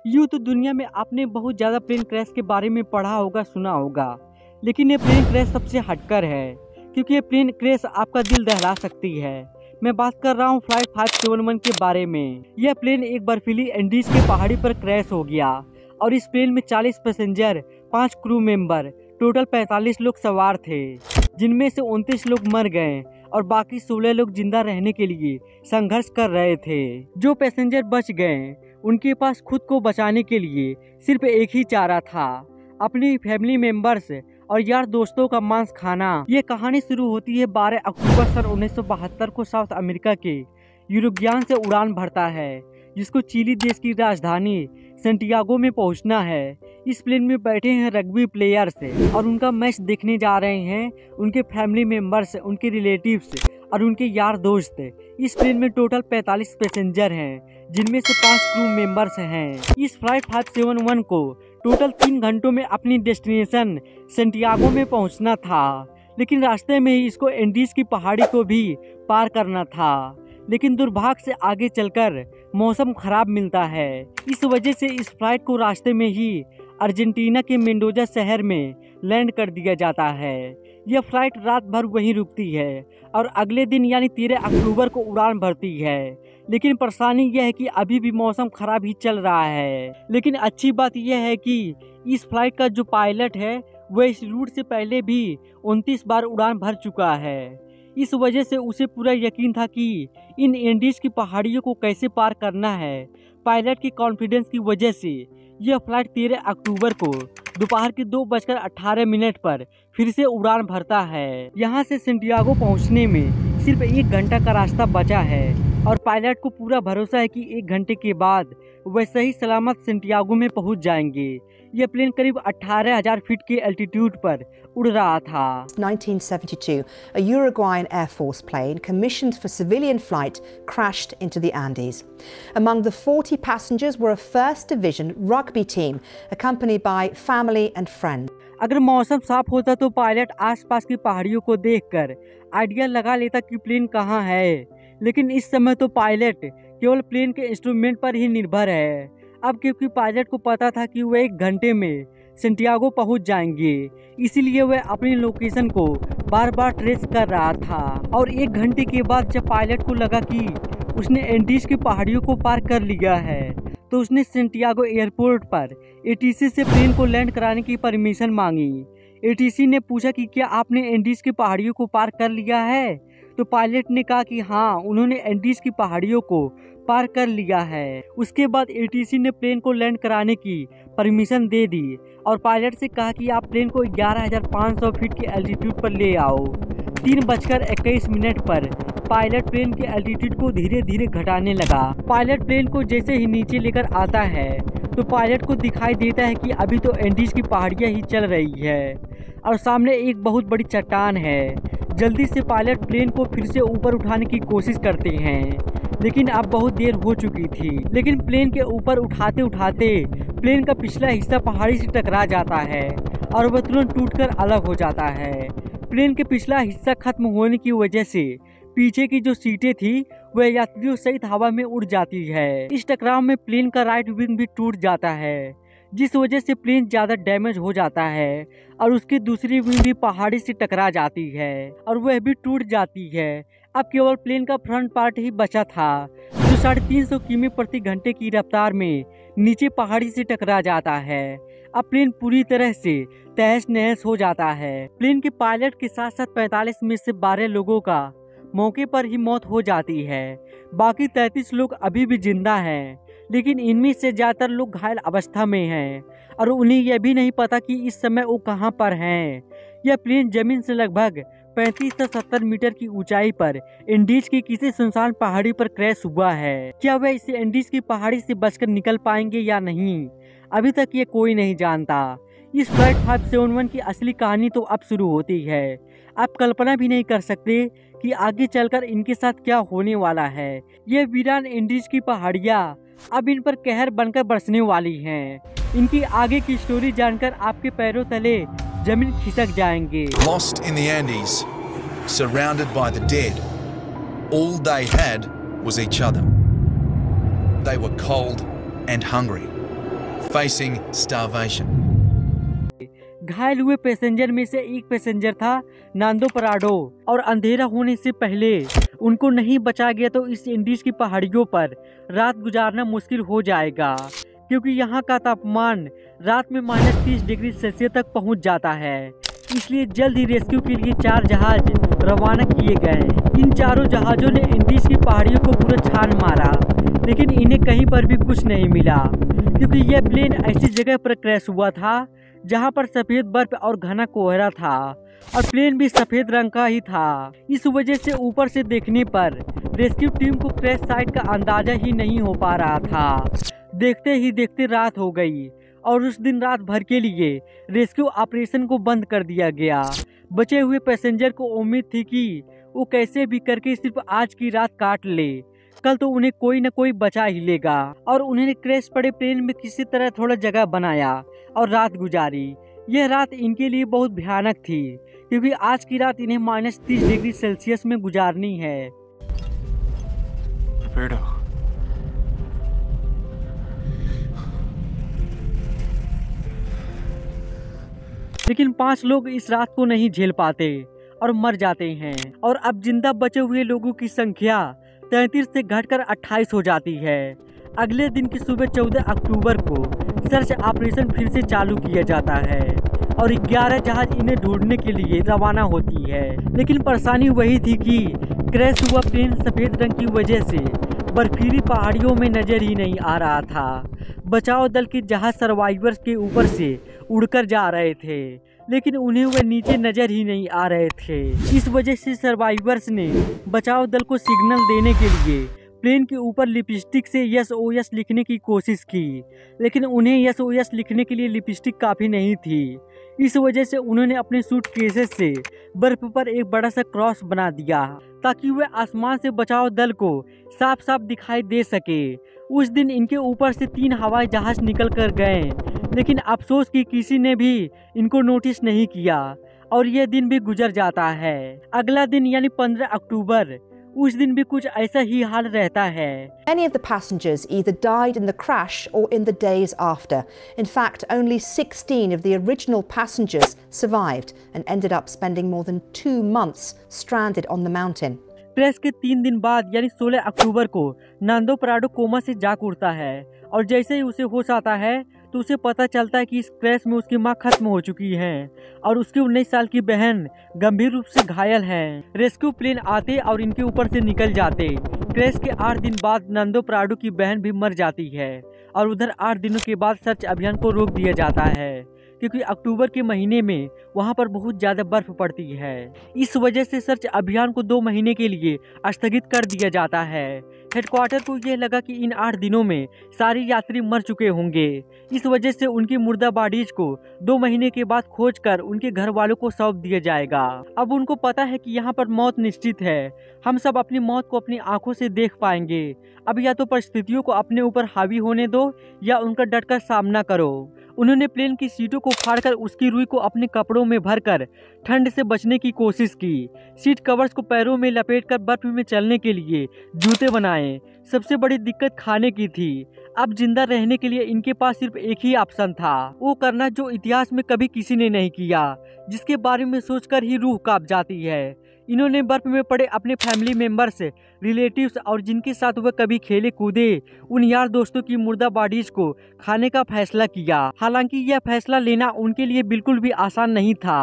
यूँ तो दुनिया में आपने बहुत ज़्यादा प्लेन क्रैश के बारे में पढ़ा होगा, सुना होगा, लेकिन ये प्लेन क्रैश सबसे हटकर है, क्योंकि ये प्लेन क्रैश आपका दिल दहला सकती है। मैं बात कर रहा हूँ फ्लाइट 571 के बारे में। यह प्लेन एक बर्फीली एंडीज के पहाड़ी पर क्रैश हो गया और इस प्लेन में 40 पैसेंजर, 5 क्रू मेंबर, टोटल 45 लोग सवार थे, जिनमें से 29 लोग मर गए और बाकी 16 लोग जिंदा रहने के लिए संघर्ष कर रहे थे। जो पैसेंजर बच गए उनके पास खुद को बचाने के लिए सिर्फ एक ही चारा था, अपनी फैमिली मेंबर्स और यार दोस्तों का मांस खाना। ये कहानी शुरू होती है 12 अक्टूबर सन 1972 को साउथ अमेरिका के यूरुग्वाय से उड़ान भरता है, जिसको चिली देश की राजधानी सेंटियागो में पहुंचना है। इस प्लेन में बैठे हैं रग्बी प्लेयर्स और उनका मैच देखने जा रहे हैं उनके फैमिली मेंबर्स, उनके रिलेटिव्स और उनके यार दोस्त। इस प्लेन में टोटल 45 पैसेंजर हैं, जिनमें से 5 क्रू मेंबर्स हैं। इस फ्लाइट 571 को टोटल 3 घंटों में अपनी डेस्टिनेशन सेंटियागो में पहुंचना था, लेकिन रास्ते में ही इसको एंडीज की पहाड़ी को भी पार करना था। लेकिन दुर्भाग्य से आगे चलकर मौसम खराब मिलता है। इस वजह से इस फ्लाइट को रास्ते में ही अर्जेंटीना के मेंडोजा शहर में लैंड कर दिया जाता है। यह फ्लाइट रात भर वहीं रुकती है और अगले दिन यानी 13 अक्टूबर को उड़ान भरती है। लेकिन परेशानी यह है कि अभी भी मौसम खराब ही चल रहा है। लेकिन अच्छी बात यह है कि इस फ्लाइट का जो पायलट है वह इस रूट से पहले भी 29 बार उड़ान भर चुका है। इस वजह से उसे पूरा यकीन था कि इन एंडीज की पहाड़ियों को कैसे पार करना है। पायलट के कॉन्फिडेंस की वजह से यह फ्लाइट 13 अक्टूबर को दोपहर के 2:18 पर फिर से उड़ान भरता है। यहाँ से सेंटियागो पहुँचने में सिर्फ 1 घंटा का रास्ता बचा है और पायलट को पूरा भरोसा है कि 1 घंटे के बाद वह सही सलामत सेंटियागो में पहुँच जाएंगे। यह प्लेन करीब 18,000 फीट के एल्टीट्यूड पर उड़ रहा था। 1972, a Uruguayan Air Force plane commissioned for civilian flight crashed into the Andes. Among the 40 passengers were a 1st Division rugby team accompanied by family and friends. अगर मौसम साफ होता तो पायलट आसपास की पहाड़ियों को देखकर आइडिया लगा लेता कि प्लेन कहाँ है, लेकिन इस समय तो पायलट केवल प्लेन के इंस्ट्रूमेंट पर ही निर्भर है। अब क्योंकि पायलट को पता था कि वह 1 घंटे में सेंटियागो पहुंच जाएंगे, इसीलिए वह अपनी लोकेशन को बार बार ट्रेस कर रहा था। और 1 घंटे के बाद जब पायलट को लगा कि उसने एंडीज की पहाड़ियों को पार कर लिया है, तो उसने सेंटियागो एयरपोर्ट पर एटीसी से प्लेन को लैंड कराने की परमिशन मांगी। एटीसी ने पूछा कि क्या आपने एंडीज की पहाड़ियों को पार कर लिया है, तो पायलट ने कहा कि हाँ, उन्होंने एंडीज की पहाड़ियों को पार कर लिया है। उसके बाद एटीसी ने प्लेन को लैंड कराने की परमिशन दे दी और पायलट से कहा कि आप प्लेन को 11,500 फीट के एल्टीट्यूड पर ले आओ। 3:21 पर पायलट प्लेन के एल्टीट्यूड को धीरे धीरे घटाने लगा। पायलट प्लेन को जैसे ही नीचे लेकर आता है तो पायलट को दिखाई देता है कि अभी तो एंडीज की पहाड़ियाँ ही चल रही है और सामने एक बहुत बड़ी चट्टान है। जल्दी से पायलट प्लेन को फिर से ऊपर उठाने की कोशिश करते हैं, लेकिन अब बहुत देर हो चुकी थी। लेकिन प्लेन के ऊपर उठाते उठाते प्लेन का पिछला हिस्सा पहाड़ी से टकरा जाता है और वह तुरंत टूटकर अलग हो जाता है। प्लेन के पिछला हिस्सा खत्म होने की वजह से पीछे की जो सीटें थी वह यात्रियों सहित हवा में उड़ जाती है। इस टकराव में प्लेन का राइट विंग भी टूट जाता है, जिस वजह से प्लेन ज्यादा डैमेज हो जाता है और उसकी दूसरी विंग भी पहाड़ी से टकरा जाती है और वह भी टूट जाती है। अब केवल प्लेन का फ्रंट पार्ट ही बचा था, जो 350 किमी प्रति घंटे की रफ्तार में नीचे पहाड़ी से टकरा जाता है। अब प्लेन पूरी तरह से तहस नहस हो जाता है। प्लेन के पायलट के साथ साथ 45 में से 12 लोगों का मौके पर ही मौत हो जाती है। बाकी 33 लोग अभी भी जिंदा हैं, लेकिन इनमें से ज्यादातर लोग घायल अवस्था में हैं और उन्हें यह भी नहीं पता कि इस समय वो कहां पर हैं। यह प्लेन जमीन से लगभग 35 से 70 मीटर की ऊंचाई पर एंडीज की किसी सुनसान पहाड़ी पर क्रैश हुआ है। क्या वह इस एंडीज की पहाड़ी से बचकर निकल पाएंगे या नहीं, अभी तक ये कोई नहीं जानता। इस फ्लाइट 571 की असली कहानी तो अब शुरू होती है। आप कल्पना भी नहीं कर सकते कि आगे चलकर इनके साथ क्या होने वाला है। ये वीरान एंडीज की पहाड़ियाँ अब इन पर कहर बनकर बरसने वाली हैं। इनकी आगे की स्टोरी जानकर आपके पैरों तले जमीन खिसक जाएंगे। Lost in the Andes, surrounded by the dead, all they had was each other. They were cold and hungry. facing starvation. घायल हुए पैसेंजर में से एक पैसेंजर था नांदो पराडो, और अंधेरा होने से पहले उनको नहीं बचा गया तो इस इंडीज की पहाड़ियों पर रात गुजारना मुश्किल हो जाएगा, क्योंकि यहाँ का तापमान रात में -30 डिग्री सेल्सियस तक पहुँच जाता है। इसलिए जल्द ही रेस्क्यू के लिए 4 जहाज रवाना किए गए। इन चारों जहाज़ों ने इंडीज की पहाड़ियों को पूरा छान मारा, लेकिन इन्हें कहीं पर भी कुछ नहीं मिला, क्योंकि यह प्लेन ऐसी जगह पर क्रैश हुआ था जहां पर सफ़ेद बर्फ और घना कोहरा था, और प्लेन भी सफ़ेद रंग का ही था। इस वजह से ऊपर से देखने पर रेस्क्यू टीम को क्रैश साइट का अंदाजा ही नहीं हो पा रहा था। देखते ही देखते रात हो गई, और उस दिन रात भर के लिए रेस्क्यू ऑपरेशन को बंद कर दिया गया। बचे हुए पैसेंजर को उम्मीद थी कि वो कैसे भी करके सिर्फ आज की रात काट ले, कल तो उन्हें कोई न कोई बचा ही लेगा। और उन्होंने क्रैश पड़े प्लेन में किसी तरह थोड़ा जगह बनाया और रात गुजारी। यह रात इनके लिए बहुत भयानक थी, क्योंकि आज की रात इन्हें -30 डिग्री सेल्सियस में गुजारनी है। लेकिन 5 लोग इस रात को नहीं झेल पाते और मर जाते हैं, और अब जिंदा बचे हुए लोगों की संख्या 33 से घटकर 28 हो जाती है। अगले दिन की सुबह 14 अक्टूबर को सर्च ऑपरेशन फिर से चालू किया जाता है, और 11 जहाज इन्हें ढूंढने के लिए रवाना होती है। लेकिन परेशानी वही थी कि क्रैश हुआ प्लेन सफ़ेद रंग की वजह से बर्फीली पहाड़ियों में नजर ही नहीं आ रहा था। बचाव दल के जहाज सर्वाइवर्स के ऊपर से उड़कर जा रहे थे, लेकिन उन्हें वह नीचे नजर ही नहीं आ रहे थे। इस वजह से सर्वाइवर्स ने बचाव दल को सिग्नल देने के लिए प्लेन के ऊपर लिपस्टिक से SOS लिखने की कोशिश की, लेकिन उन्हें SOS लिखने के लिए लिपस्टिक काफ़ी नहीं थी। इस वजह से उन्होंने अपने सूटकेसेस से बर्फ पर एक बड़ा सा क्रॉस बना दिया, ताकि वह आसमान से बचाव दल को साफ साफ दिखाई दे सके। उस दिन इनके ऊपर से 3 हवाई जहाज निकल कर गए, लेकिन अफसोस कि किसी ने भी इनको नोटिस नहीं किया, और यह दिन भी गुजर जाता है। अगला दिन यानी 15 अक्टूबर, उस दिन भी कुछ ऐसा ही हाल रहता है। Many of the passengers either died in the crash or in the days after. In fact, only 16 of the original passengers survived and ended up spending more than 2 months stranded on the mountain. Crash के 3 दिन बाद यानी 16 अक्टूबर को नांदो पराडो coma से जाग उठता है, और जैसे ही उसे होश आता है तो उसे पता चलता है कि इस क्रैश में उसकी मां खत्म हो चुकी हैं, और उसकी 19 साल की बहन गंभीर रूप से घायल हैं। रेस्क्यू प्लेन आते और इनके ऊपर से निकल जाते। क्रैश के 8 दिन बाद नांदो पराडो की बहन भी मर जाती है, और उधर 8 दिनों के बाद सर्च अभियान को रोक दिया जाता है, क्योंकि अक्टूबर के महीने में वहां पर बहुत ज़्यादा बर्फ पड़ती है। इस वजह से सर्च अभियान को 2 महीने के लिए स्थगित कर दिया जाता है। हेडक्वार्टर को यह लगा कि इन 8 दिनों में सारे यात्री मर चुके होंगे। इस वजह से उनकी मुर्दा बॉडीज को 2 महीने के बाद खोजकर उनके घर वालों को सौंप दिया जाएगा। अब उनको पता है कि यहाँ पर मौत निश्चित है, हम सब अपनी मौत को अपनी आंखों से देख पाएंगे। अब या तो परिस्थितियों को अपने ऊपर हावी होने दो, या उनका डटकर सामना करो। उन्होंने प्लेन की सीटों को फाड़कर उसकी रुई को अपने कपड़ों में भरकर ठंड से बचने की कोशिश की। सीट कवर्स को पैरों में लपेटकर बर्फ में चलने के लिए जूते बनाए। सबसे बड़ी दिक्कत खाने की थी। अब जिंदा रहने के लिए इनके पास सिर्फ एक ही ऑप्शन था, वो करना जो इतिहास में कभी किसी ने नहीं किया, जिसके बारे में सोचकर ही रूह कांप जाती है। इन्होंने बर्फ में पड़े अपने फैमिली मेंबर्स, रिलेटिव्स और जिनके साथ वह कभी खेले कूदे उन यार दोस्तों की मुर्दा बॉडीज को खाने का फैसला किया। हालांकि यह फैसला लेना उनके लिए बिल्कुल भी आसान नहीं था।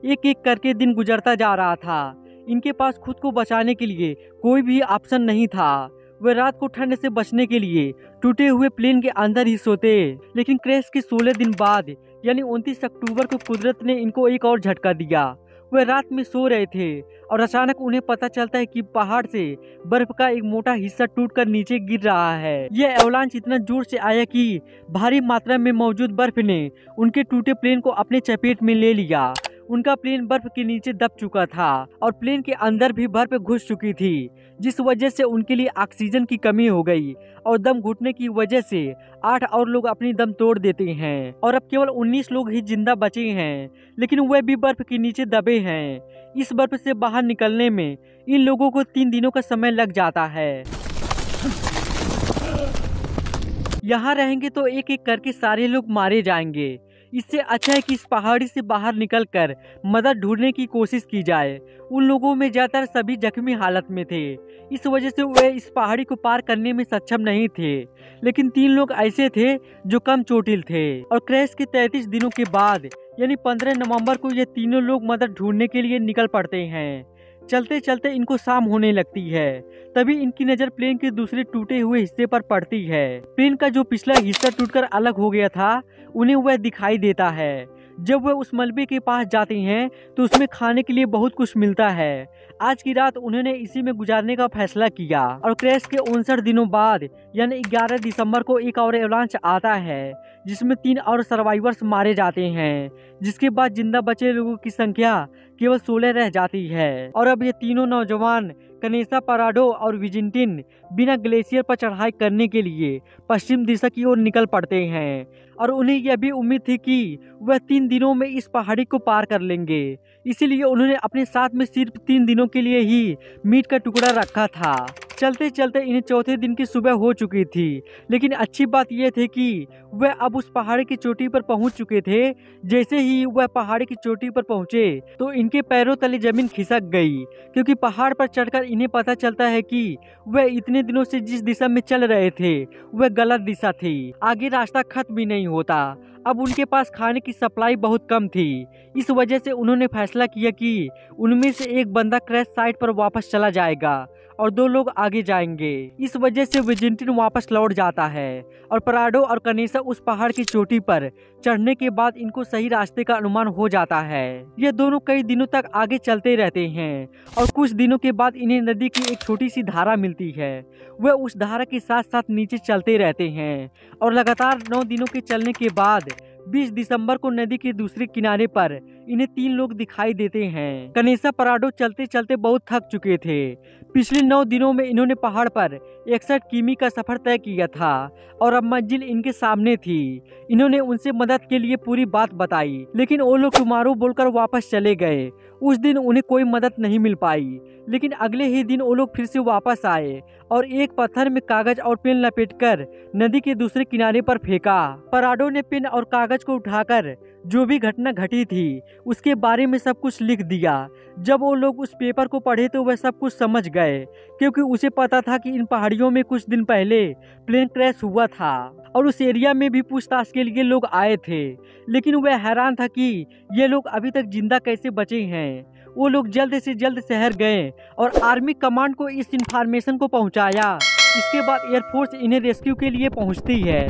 एक एक करके दिन गुजरता जा रहा था। इनके पास खुद को बचाने के लिए कोई भी ऑप्शन नहीं था। वे रात को ठंड से बचने के लिए टूटे हुए प्लेन के अंदर ही सोते। लेकिन क्रैश के 16 दिन बाद यानी 29 अक्टूबर को कुदरत ने इनको एक और झटका दिया। वे रात में सो रहे थे और अचानक उन्हें पता चलता है कि पहाड़ से बर्फ का एक मोटा हिस्सा टूटकर नीचे गिर रहा है। यह एवलांच इतना जोर से आया कि भारी मात्रा में मौजूद बर्फ ने उनके टूटे प्लेन को अपने चपेट में ले लिया। उनका प्लेन बर्फ के नीचे दब चुका था और प्लेन के अंदर भी बर्फ घुस चुकी थी, जिस वजह से उनके लिए ऑक्सीजन की कमी हो गई और दम घुटने की वजह से 8 और लोग अपनी दम तोड़ देते हैं और अब केवल 19 लोग ही जिंदा बचे हैं, लेकिन वे भी बर्फ के नीचे दबे हैं। इस बर्फ से बाहर निकलने में इन लोगों को 3 दिनों का समय लग जाता है। यहाँ रहेंगे तो एक एक करके सारे लोग मारे जाएंगे। इससे अच्छा है कि इस पहाड़ी से बाहर निकलकर मदद ढूंढने की कोशिश की जाए। उन लोगों में ज्यादातर सभी जख्मी हालत में थे, इस वजह से वे इस पहाड़ी को पार करने में सक्षम नहीं थे। लेकिन 3 लोग ऐसे थे जो कम चोटिल थे और क्रैश के 33 दिनों के बाद यानी 15 नवंबर को ये तीनों लोग मदद ढूंढने के लिए निकल पड़ते हैं। चलते चलते इनको शाम होने लगती है, तभी इनकी नज़र प्लेन के दूसरे टूटे हुए हिस्से पर पड़ती है। प्लेन का जो पिछला हिस्सा टूटकर अलग हो गया था उन्हें वह दिखाई देता है। जब वह उस मलबे के पास जाते हैं तो उसमें खाने के लिए बहुत कुछ मिलता है। आज की रात उन्होंने इसी में गुजारने का फैसला किया और क्रैश के 59 दिनों बाद यानी 11 दिसंबर को एक और एवलांच आता है जिसमें 3 और सर्वाइवर्स मारे जाते हैं, जिसके बाद जिंदा बचे लोगों की संख्या केवल 16 रह जाती है। और अब ये तीनों नौजवान कनेसा, पराडो और विजिंटिन बिना ग्लेशियर पर चढ़ाई करने के लिए पश्चिम दिशा की ओर निकल पड़ते हैं और उन्हें यह भी उम्मीद थी कि वह 3 दिनों में इस पहाड़ी को पार कर लेंगे। इसीलिए उन्होंने अपने साथ में सिर्फ 3 दिनों के लिए ही मीट का टुकड़ा रखा था। चलते चलते इन्हें चौथे दिन की सुबह हो चुकी थी, लेकिन अच्छी बात यह थी कि वह अब उस पहाड़ी की चोटी पर पहुंच चुके थे। जैसे ही वह पहाड़ी की चोटी पर पहुंचे तो इनके पैरों तले जमीन खिसक गई, क्योंकि पहाड़ पर चढ़कर इन्हें पता चलता है कि वह इतने दिनों से जिस दिशा में चल रहे थे वह गलत दिशा थी। आगे रास्ता खत्म भी नहीं होता। अब उनके पास खाने की सप्लाई बहुत कम थी। इस वजह से उन्होंने फैसला किया कि उनमें से एक बंदा क्रैश साइट पर वापस चला जाएगा और 2 लोग आगे जाएंगे। इस वजह से विजिंटिन वापस लौट जाता है और पराडो और कनेसा उस पहाड़ की चोटी पर चढ़ने के बाद इनको सही रास्ते का अनुमान हो जाता है। ये दोनों कई दिनों तक आगे चलते रहते हैं और कुछ दिनों के बाद इन्हें नदी की एक छोटी सी धारा मिलती है। वह उस धारा के साथ साथ नीचे चलते रहते हैं और लगातार 9 दिनों के चलने के बाद 20 दिसंबर को नदी के दूसरे किनारे पर इन्हें 3 लोग दिखाई देते हैं। कनेसा, पराडो चलते चलते बहुत थक चुके थे। पिछले 9 दिनों में इन्होंने पहाड़ पर 61 किमी का सफर तय किया था और अब मंजिल इनके सामने थी। इन्होंने उनसे मदद के लिए पूरी बात बताई, लेकिन वो लोग टुमारो बोलकर वापस चले गए। उस दिन उन्हें कोई मदद नहीं मिल पाई, लेकिन अगले ही दिन वो लोग फिर से वापस आए और एक पत्थर में कागज और पेन लपेटकर नदी के दूसरे किनारे पर फेंका। पराडो ने पेन और कागज को उठाकर जो भी घटना घटी थी उसके बारे में सब कुछ लिख दिया। जब वो लोग उस पेपर को पढ़े तो वह सब कुछ समझ गए, क्योंकि उसे पता था कि इन पहाड़ियों में कुछ दिन पहले प्लेन क्रैश हुआ था और उस एरिया में भी पूछताछ के लिए लोग आए थे। लेकिन वह हैरान था कि ये लोग अभी तक जिंदा कैसे बचे हैं। वो लोग जल्द से जल्द शहर गए और आर्मी कमांड को इस इंफॉर्मेशन को पहुंचाया। इसके बाद एयरफोर्स इन्हें रेस्क्यू के लिए पहुंचती है।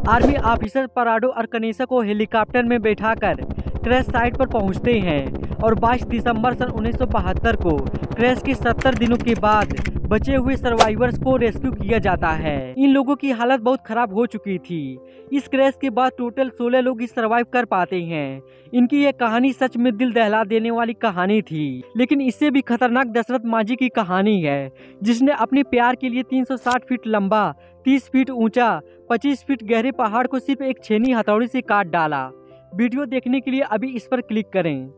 आर्मी ऑफिसर पराडो और कनेसा को हेलीकॉप्टर में बैठाकर क्रैश साइट पर पहुंचते हैं और 22 दिसंबर सन 1972 को क्रैश के 70 दिनों के बाद बचे हुए सर्वाइवर्स को रेस्क्यू किया जाता है। इन लोगों की हालत बहुत खराब हो चुकी थी। इस क्रैश के बाद टोटल 16 लोग ही सर्वाइव कर पाते हैं। इनकी यह कहानी सच में दिल दहला देने वाली कहानी थी, लेकिन इससे भी खतरनाक दशरथ मांझी की कहानी है, जिसने अपने प्यार के लिए 360 फीट लंबा, 30 फीट ऊंचा, 25 फीट गहरे पहाड़ को सिर्फ एक छेनी हथौड़ी से काट डाला। वीडियो देखने के लिए अभी इस पर क्लिक करें।